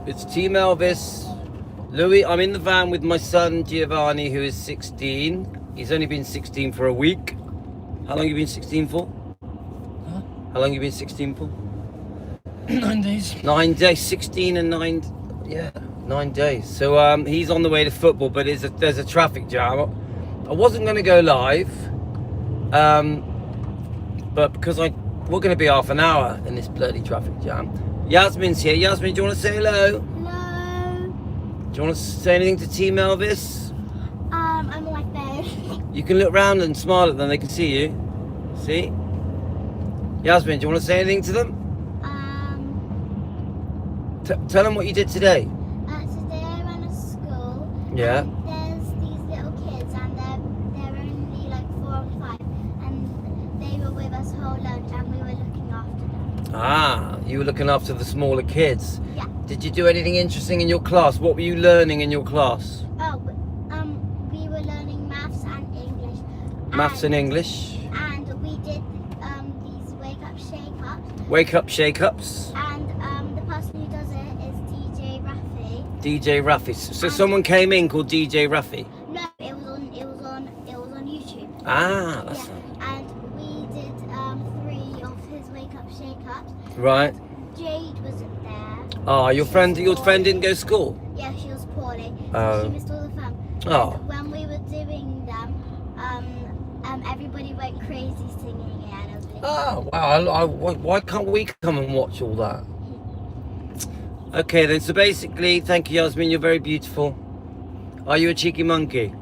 It's Team Elvis. Louis, I'm in the van with my son Giovanni, who is 16. He's only been 16 for a week. How long have you been 16 for? Huh? How long have you been 16 for? 9 days. 9 days, 16 and 9, yeah, 9 days. So he's on the way to football, but there's a traffic jam. I wasn't going to go live, but because we're going to be half an hour in this bloody traffic jam. Yasmin's here. Yasmin, do you want to say hello? Hello. Do you want to say anything to Team Elvis? I'm on my phone. You can look round and smile at them. They can see you. See? Yasmin, do you want to say anything to them? Tell them what you did today. Today I ran a school. Yeah. And there's these little kids, and they're only like 4 or 5, and they were with us whole lunch, and we were looking after them. Ah, you were looking after the smaller kids. Yeah. Did you do anything interesting in your class? What were you learning in your class? Oh, we were learning maths and English. Maths and English. And we did these wake up, shake ups. Wake up, shake ups. And the person who does it is DJ Rafi. DJ Rafi. So someone came in called DJ Rafi. No, it was on YouTube. Ah, that's Yeah, and we did 3 of his wake up, shake ups. right. Jade wasn't there. Ah, your friend didn't go to school. Yeah, she was poorly. Oh. She missed all the fun. Oh. And when we were doing them, everybody went crazy singing it, and it was really Oh, wow. Why can't we come and watch all that? Okay, then. So basically, thank you, Yasmin. You're very beautiful. Are you a cheeky monkey? No,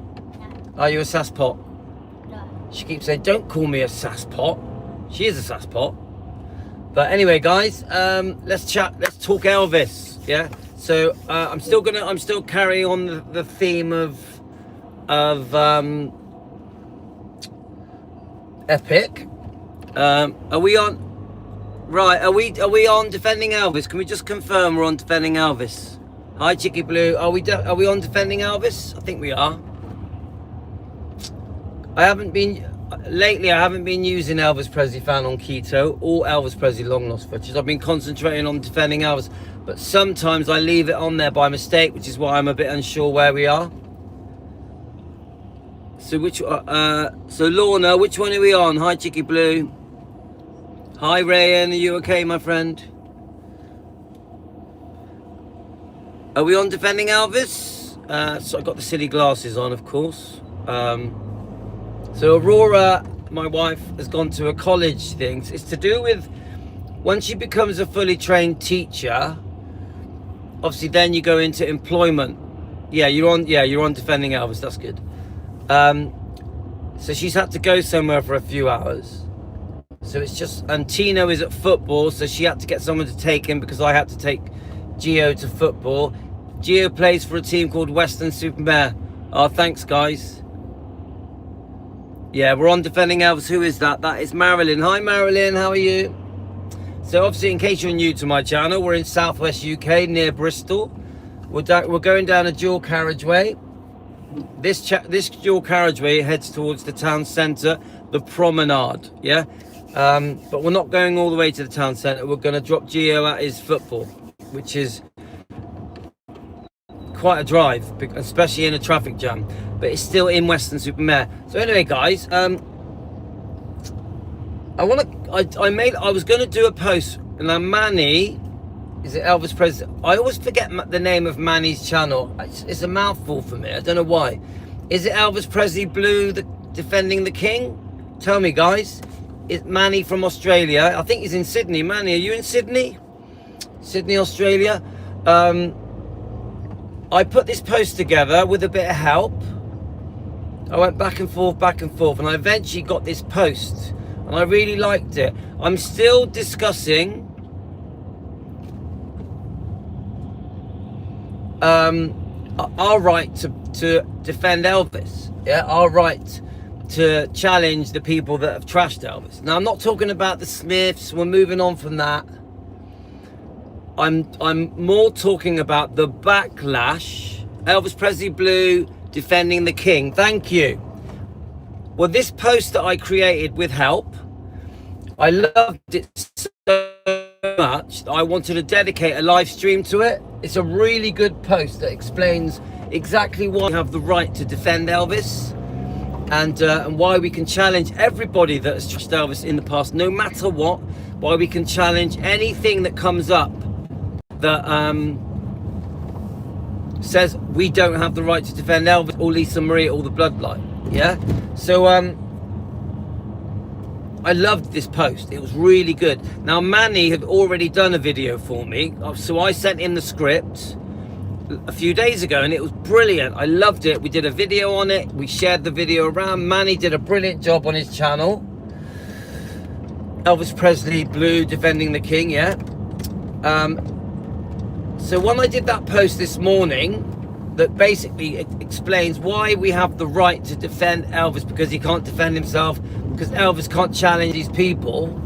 Are you a sasspot? no. She keeps saying, "Don't call me a sasspot." She is a sasspot. But anyway, guys, let's chat. Let's talk Elvis. Yeah. So I'm still carrying on the theme of epic. Are we on? Right. Are we on defending Elvis? Can we just confirm we're on defending Elvis? Hi, Chicky Blue. Are we on defending Elvis? I think we are. Lately, I haven't been using Elvis Presley fan on keto or Elvis Presley long lost footage. I've been concentrating on defending Elvis, but sometimes I leave it on there by mistake, which is why I'm a bit unsure where we are. So so Lorna, which one are we on? Hi, Chicky Blue. Hi, Rayan. Are you okay, my friend? Are we on defending Elvis? So I got the silly glasses on, of course. So Aurora, my wife, has gone to a college thing. It's to do with when she becomes a fully trained teacher. Obviously, then you go into employment. Yeah, you're on defending Elvis. That's good. So she's had to go somewhere for a few hours. So it's just, and Tino is at football, so she had to get someone to take him because I had to take Gio to football. Gio plays for a team called Weston-super-Mare. Oh, thanks, guys. Yeah, we're on defending Elvis. Who is that? That is Marilyn. Hi, Marilyn. How are you? So obviously, in case you're new to my channel, we're in southwest UK near Bristol. We're going down a dual carriageway. This dual carriageway heads towards the town centre, the promenade. Yeah, but we're not going all the way to the town centre. We're going to drop Gio at his football, which is quite a drive, especially in a traffic jam, but it's still in Weston-super-Mare. So anyway, guys, I was going to do a post, and now Manny, is it Elvis Presley? I always forget the name of Manny's channel. It's a mouthful for me. I don't know why. Is it Elvis Presley Blue, defending the King? Tell me, guys. It's Manny from Australia. I think he's in Sydney. Manny, are you in Sydney? Sydney, Australia. I put this post together with a bit of help. I went back and forth, and I eventually got this post, and I really liked it. I'm still discussing our right to defend Elvis. Yeah, our right to challenge the people that have trashed Elvis. Now, I'm not talking about the Smiths. We're moving on from that. I'm more talking about the backlash. Elvis Presley Blue defending the King. Thank you. Well, this post that I created with help, I loved it so much that I wanted to dedicate a live stream to it. It's a really good post that explains exactly why we have the right to defend Elvis, and why we can challenge everybody that has trashed Elvis in the past, no matter what. Why we can challenge anything that comes up that says we don't have the right to defend Elvis or Lisa Marie or the bloodline. Yeah. So I loved this post. It was really good. Now Manny had already done a video for me, so I sent him the script a few days ago, and it was brilliant. I loved it. We did a video on it. We shared the video around. Manny did a brilliant job on his channel. Elvis Presley Blue defending the king. Yeah. So when I did that post this morning that basically explains why we have the right to defend Elvis, because he can't defend himself, because Elvis can't challenge these people,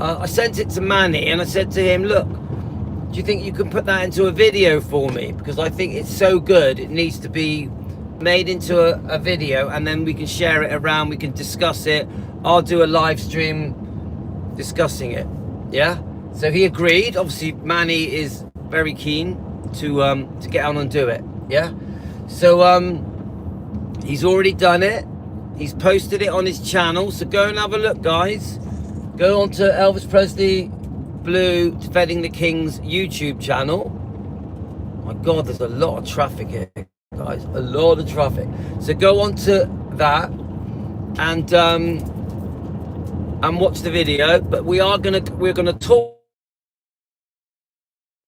I sent it to Manny and I said to him, look, do you think you can put that into a video for me? Because I think it's so good, it needs to be made into a video, and then we can share it around, we can discuss it. I'll do a live stream discussing it. Yeah. So he agreed. Obviously Manny is very keen to get on and do it. Yeah. So he's already done it. He's posted it on his channel, so go and have a look, guys. Go on to Elvis Presley Blue Defending the King's YouTube channel. My God, there's a lot of traffic here, guys. A lot of traffic. So go on to that and watch the video. But we're gonna talk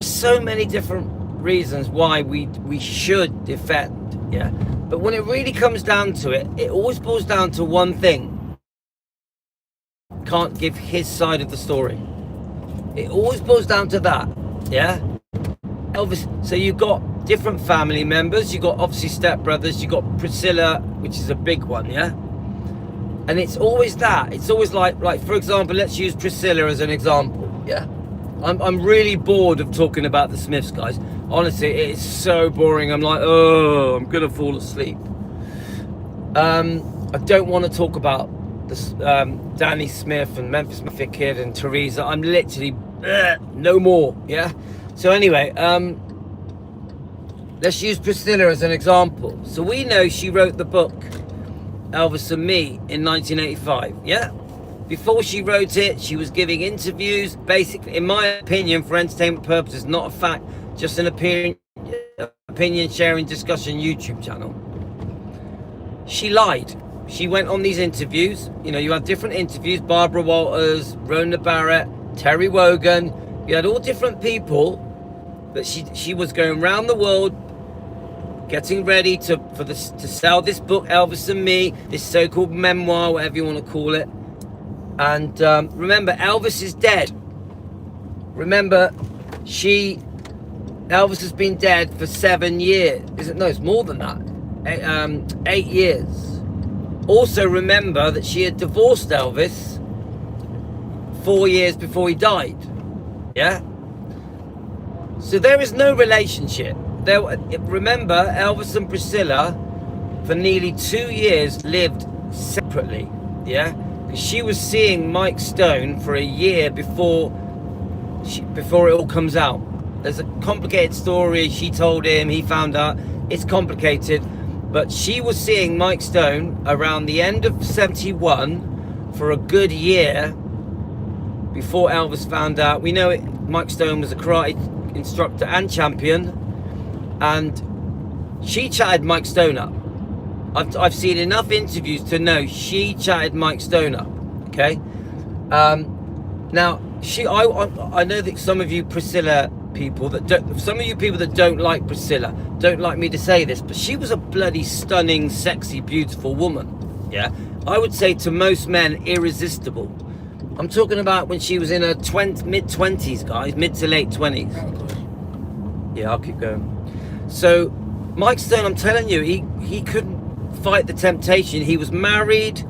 so many different reasons why we should defend. Yeah. But when it really comes down to it, it always boils down to one thing. Can't give his side of the story. It always boils down to that. Yeah. Elvis. So you've got different family members. You've got obviously stepbrothers. You've got Priscilla, which is a big one. Yeah. And it's always that. It's always like for example, let's use Priscilla as an example. Yeah. I'm really bored of talking about the Smiths, guys. Honestly, it is so boring. I'm like, oh, I'm gonna fall asleep. I don't want to talk about this Danny Smith and Memphis Mafia Kid and Teresa. I'm literally no more. Yeah. So anyway, let's use Priscilla as an example. So we know she wrote the book Elvis and Me in 1985. Yeah. Before she wrote it, she was giving interviews, basically, in my opinion, for entertainment purposes, not a fact, just an opinion sharing discussion YouTube channel. She lied. She went on these interviews. You know, you had different interviews, Barbara Walters, Rona Barrett, Terry Wogan. You had all different people that she was going around the world getting ready to sell this book, Elvis and Me, this so-called memoir, whatever you want to call it. And remember, Elvis is dead. Remember, Elvis has been dead for 7 years. No, it's more than that. 8 years. Also remember that she had divorced Elvis 4 years before he died. Yeah? So there is no relationship. Remember, Elvis and Priscilla, for nearly 2 years, lived separately. Yeah? She was seeing Mike Stone for a year before it all comes out. There's a complicated story. She told him, he found out. It's complicated, but she was seeing Mike Stone around the end of 71 for a good year before Elvis found out. We know Mike Stone was a karate instructor and champion, and she chatted Mike Stone up. I've seen enough interviews to know she chatted Mike Stone up. Okay. Now I know that some of you Priscilla people some of you people that don't like Priscilla don't like me to say this, but she was a bloody stunning, sexy, beautiful woman. Yeah. I would say to most men irresistible. I'm talking about when she was in her mid-20s, guys, mid to late 20s. Yeah, I'll keep going. So Mike Stone, I'm telling you, he couldn't fight the temptation. He was married.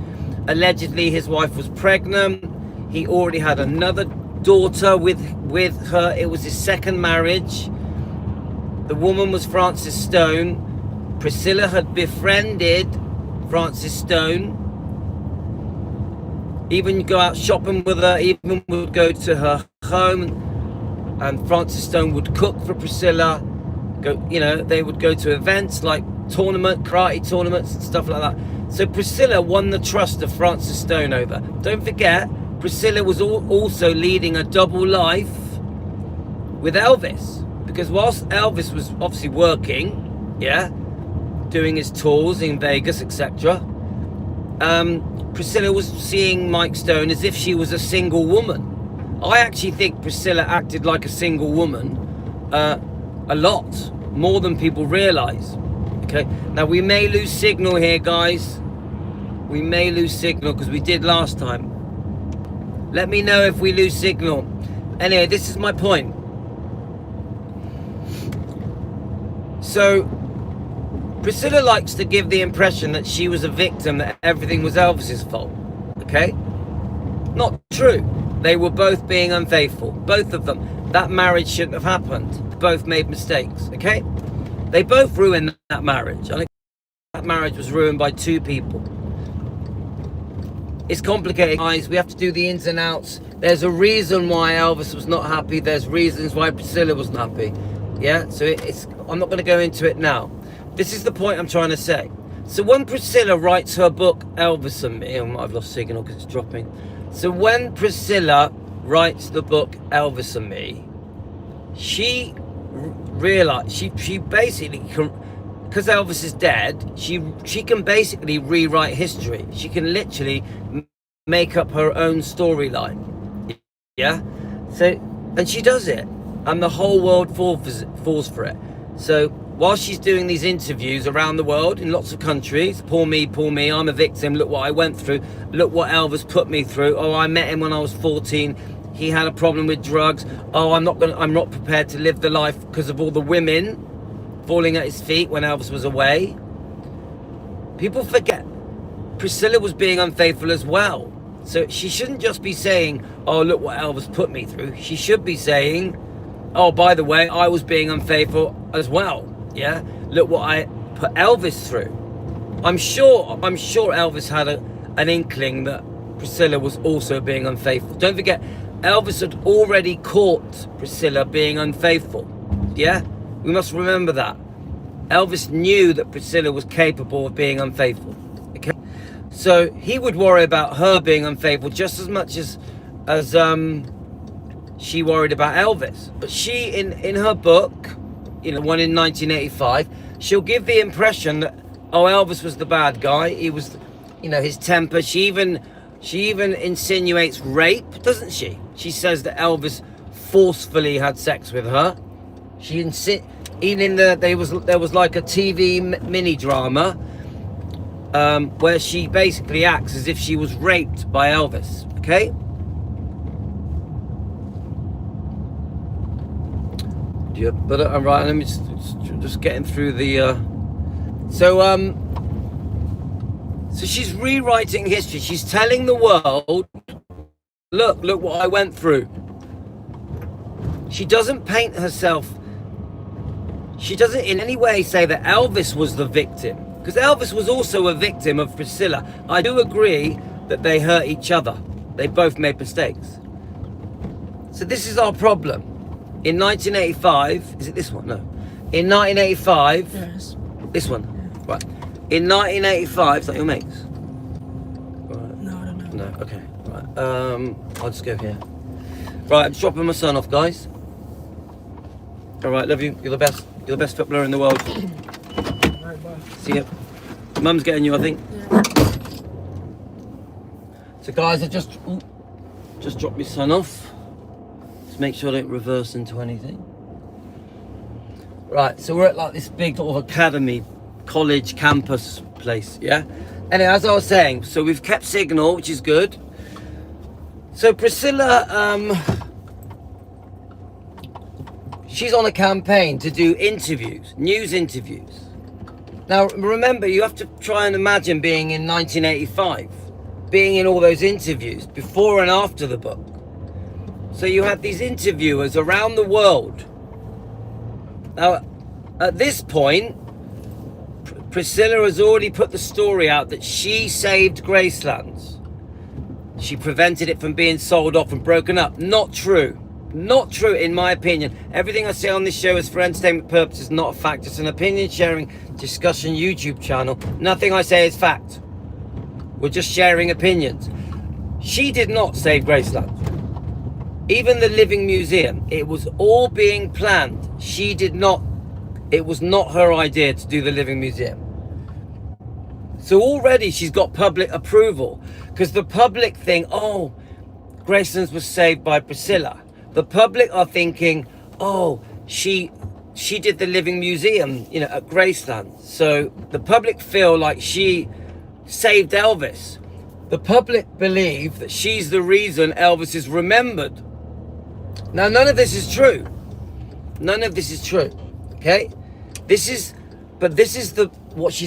Allegedly his wife was pregnant. He already had another daughter with her. It was his second marriage. The woman was Frances Stone. Priscilla had befriended Frances Stone. Even go out shopping with her, even would go to her home. and Francis Stone would cook for Priscilla. They would go to events like karate tournaments and stuff like that. So Priscilla won the trust of Francis Stone over. Don't forget, Priscilla was also leading a double life with Elvis, because whilst Elvis was obviously working, doing his tours in Vegas, etc., Priscilla was seeing Mike Stone as if she was a single woman. I actually think Priscilla acted like a single woman a lot more than people realize. Okay, now we may lose signal here, guys. We may lose signal because we did last time. Let me know if we lose signal. Anyway, this is my point. So Priscilla likes to give the impression that she was a victim, that everything was Elvis's fault. Okay? Not true. They were both being unfaithful. Both of them. That marriage shouldn't have happened. They both made mistakes. Okay? They both ruined that marriage. I think that marriage was ruined by two people. It's complicated, guys. We have to do the ins and outs. There's a reason why Elvis was not happy. There's reasons why Priscilla wasn't happy. Yeah? So I'm not going to go into it now. This is the point I'm trying to say. So when Priscilla writes her book, Elvis and Me, I've lost signal because it's dropping. So when Priscilla writes the book, Elvis and Me, she realized, she basically, because Elvis is dead, she can basically rewrite history. She can literally make up her own storyline. Yeah? So, and she does it. And the whole world falls for it. So while she's doing these interviews around the world in lots of countries, poor me, I'm a victim, look what I went through, look what Elvis put me through, oh, I met him when I was 14, he had a problem with drugs, oh, I'm not prepared to live the life because of all the women falling at his feet when Elvis was away. People forget Priscilla was being unfaithful as well. So she shouldn't just be saying, oh, look what Elvis put me through. She should be saying, oh, by the way, I was being unfaithful as well. Yeah, look what I put Elvis through. I'm sure Elvis had an inkling that Priscilla was also being unfaithful. Don't forget, Elvis had already caught Priscilla being unfaithful. Yeah, we must remember that. Elvis knew that Priscilla was capable of being unfaithful. Okay, so he would worry about her being unfaithful just as much as she worried about Elvis. But she, in her book, one in 1985, she'll give the impression that, oh, Elvis was the bad guy. He was, his temper. She even insinuates rape, doesn't she? She says that Elvis forcefully had sex with her. There was like a TV mini drama where she basically acts as if she was raped by Elvis. Okay. Yeah, but I'm right. Let me just getting through the. So she's rewriting history. She's telling the world, look what I went through. She doesn't paint herself. She doesn't in any way say that Elvis was the victim, because Elvis was also a victim of Priscilla. I do agree that they hurt each other. They both made mistakes. So this is our problem. In 1985, is it this one? No. In 1985, Yes. This one, right. In 1985, is that your mate's? Right. No, I don't know. No, okay. Right. I'll just go here. Right, I'm dropping my son off, guys. All right, love you. You're the best. You're the best footballer in the world. Right, bye. See ya. Mum's getting you, I think. Yeah. So, guys, I just dropped my son off. Make sure I don't reverse into anything. Right, so we're at like this big sort of academy, college, campus place, yeah? Anyway, as I was saying, so we've kept signal, which is good. So Priscilla, she's on a campaign to do interviews, news interviews. Now, remember, you have to try and imagine being in 1985, being in all those interviews, before and after the book. So you had these interviewers around the world. Now, at this point, Priscilla has already put the story out that she saved Graceland. She prevented it from being sold off and broken up. Not true. Not true, in my opinion. Everything I say on this show is for entertainment purposes, not a fact. It's an opinion sharing discussion YouTube channel. Nothing I say is fact. We're just sharing opinions. She did not save Graceland. Even the Living Museum, it was all being planned. She did not, it was not her idea to do the Living Museum. So already she's got public approval, because the public think, oh, Graceland was saved by Priscilla. The public are thinking, oh, she did the Living Museum, you know, at Graceland. So the public feel like she saved Elvis. The public believe that she's the reason Elvis is remembered. Now, none of this is true. None of this is true. Okay, this is what she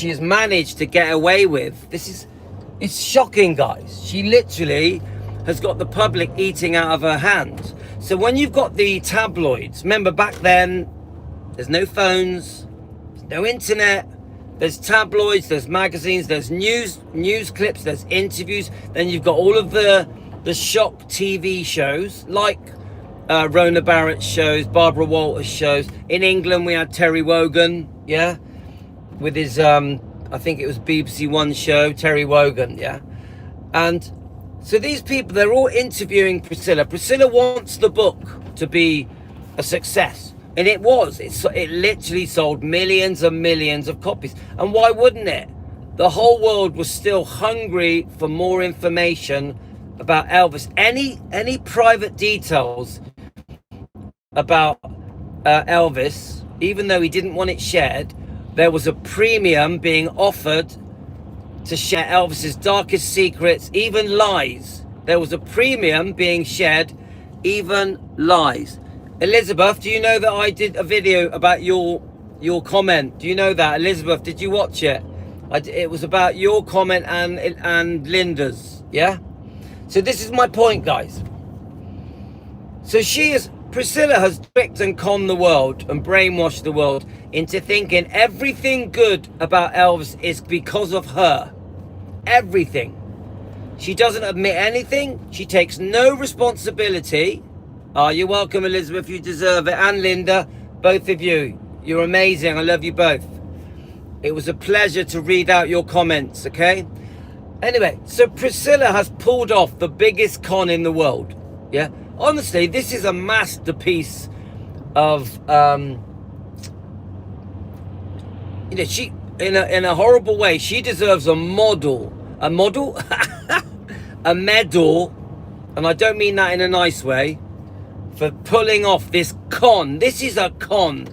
has managed to get away with. It's shocking, guys. She literally has got the public eating out of her hand. So when you've got the tabloids, remember back then, there's no phones, there's no internet, there's tabloids, there's magazines, there's news clips, there's interviews. Then you've got all of the shock TV shows, like Rona Barrett's shows, Barbara Walters shows. In England, we had Terry Wogan, yeah, with his, I think it was BBC One show, Terry Wogan, yeah. And so these people, they're all interviewing Priscilla. Priscilla wants the book to be a success. And it was. It literally sold millions and millions of copies. And why wouldn't it? The whole world was still hungry for more information about Elvis. Any private details about Elvis, even though he didn't want it shared, there was a premium being offered to share Elvis's darkest secrets, even lies. There was a premium being shared, even lies. Elizabeth, do you know that I did a video about your comment? Do you know that? Elizabeth, did you watch it? It was about your comment and Linda's, yeah? So this is my point, guys. So Priscilla has tricked and conned the world and brainwashed the world into thinking everything good about Elvis is because of her. Everything. She doesn't admit anything. She takes no responsibility. Oh, you're welcome, Elizabeth. You deserve it. And Linda, both of you. You're amazing. I love you both. It was a pleasure to read out your comments, okay? Anyway, so Priscilla has pulled off the biggest con in the world. Yeah? Honestly, this is a masterpiece of, you know, she, in a horrible way, she deserves a medal, and I don't mean that in a nice way, for pulling off this con. This is a con.